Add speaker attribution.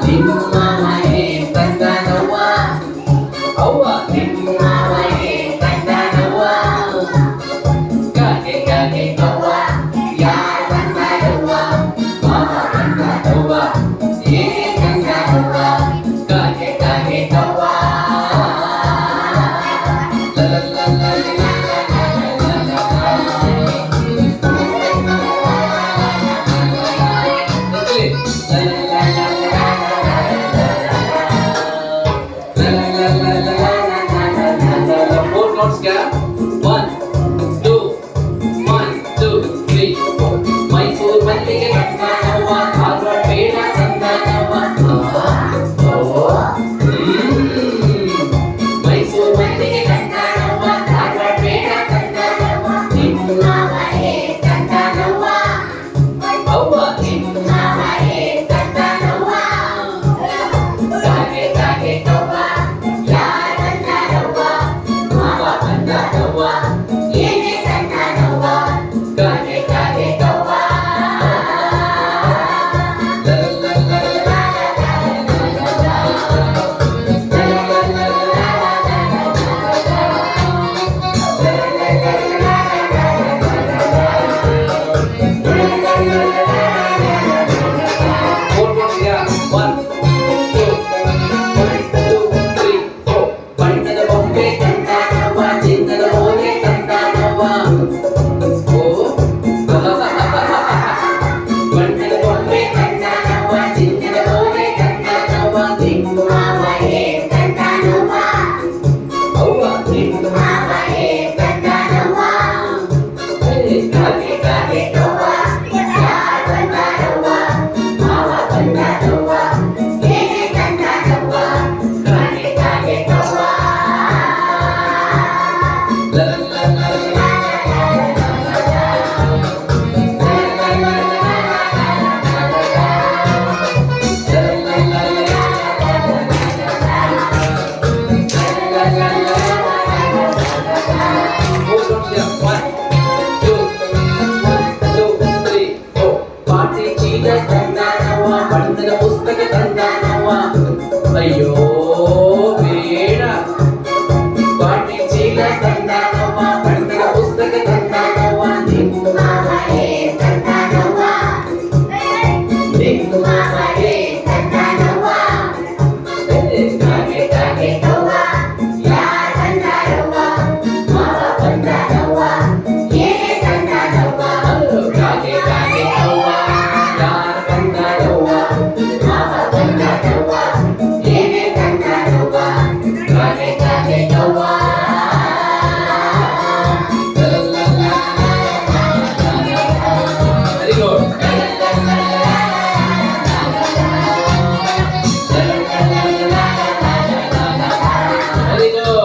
Speaker 1: ನಿಮ್ಮ ಮನೆ ತಂದನವ್ವ ಅವ್ವ ನಿಮ್ಮ ಮನೆ ತಂದನವ್ವ ಗಾಗೆ ಗಾಗೆ ಅವ್ವ ಯಾರ ಬಂದನವ್ವ ಮಾವ ಬಂದನವ್ವ ಏನೇ ತಂದನವ್ವ ಗಾಗೆ ಗಾಗೆ ಅವ್ವ One, two, 1, 2, 3, 4. ಮೈಸೂರು ಮಲ್ಲಿಗೆ ತಂದನವ್ವ ಧಾರವಾಡ ಬೇಡ ತಂದನವ್ವ ಮೈಸೂರು ಮಲ್ಲಿಗೆ ತಂದನವ್ವ ಧಾರವಾಡ ಬೇಡ ತಂದನವ್ವ ನಿಮ್ಮ ಮನೆ ತಂದನವ್ವ ಅವ್ವ ನಿಮ್ಮ ಮನೆ ತಂದನವ್ವ ಗಾಗೆ ಗಾಗೆ ಅವ್ವ ಯಾರ ಬಂದನವ್ವ ಮಾವ ಬಂದನವ್ವ ಏನೇ ತಂದನವ್ವ ಗಾಗೆ ಗಾಗೆ ಅವ್ವ ಬಣ್ಣದ ಬೊಂಬೆ ತಂದನವ್ವ ಚಿನ್ನದ ಓಲೆ ತಂದನವ್ವ ಬಣ್ಣದ ಬೊಂಬೆ ತಂದನವ್ವ ಚಿನ್ನದ ಓಲೆ ತಂದನವ್ವ ನಿಮ್ಮ ಮನೆ ತಂದನವ್ವ ಅವ್ವ ನಿಮ್ಮ ಮನೆ ತಂದನವ್ವ ಗಾಗೆ ಗಾಗೆ ಅವ್ವ ಯಾರ ಬಂದನವ್ವ ಮಾವ ಬಂದನವ್ವ ಏನೇ ತಂದನವ್ವ ಗಾಗೆ ಗಾಗೆ ಅವ್ವ ಪಾಟಿ ಚೀಲ ತಂದನವ್ವ ಬಣ್ಣದ ಪುಸ್ತಕ ತಂದನವ್ವ ಅಯ್ಯೋ ಬೇಡ ಪಾಟಿ ಚೀಲ ತಂದನವ್ವ ಬಣ್ಣದ ಪುಸ್ತಕ ತಂದನವ್ವ ನಿಮ್ಮ ಮನೆ ತಂದನವ್ವ ನಿಮ್ಮ ಮನೆ ತಂದನವ್ವ ಗಾಗೆ ಗಾಗೆ ಅವ್ವ ಯಾರ ಬಂದನವ್ವ ಮಾವ ಬಂದನವ್ವ ಏನೇ ತಂದನವ್ವ ಗಾಗೆ ಗಾಗೆ ಅವ್ವ ಯಾರ ಬಂದನವ್ವ ಮಾವ ಬಂದನವ್ವ ಏನೇ ತಂದನವ್ವ ಗಾಗೆ ಗಾಗೆ ಅವ್ವ ವೆರಿ ಗುಡ್ ವೆರಿ ಗುಡ್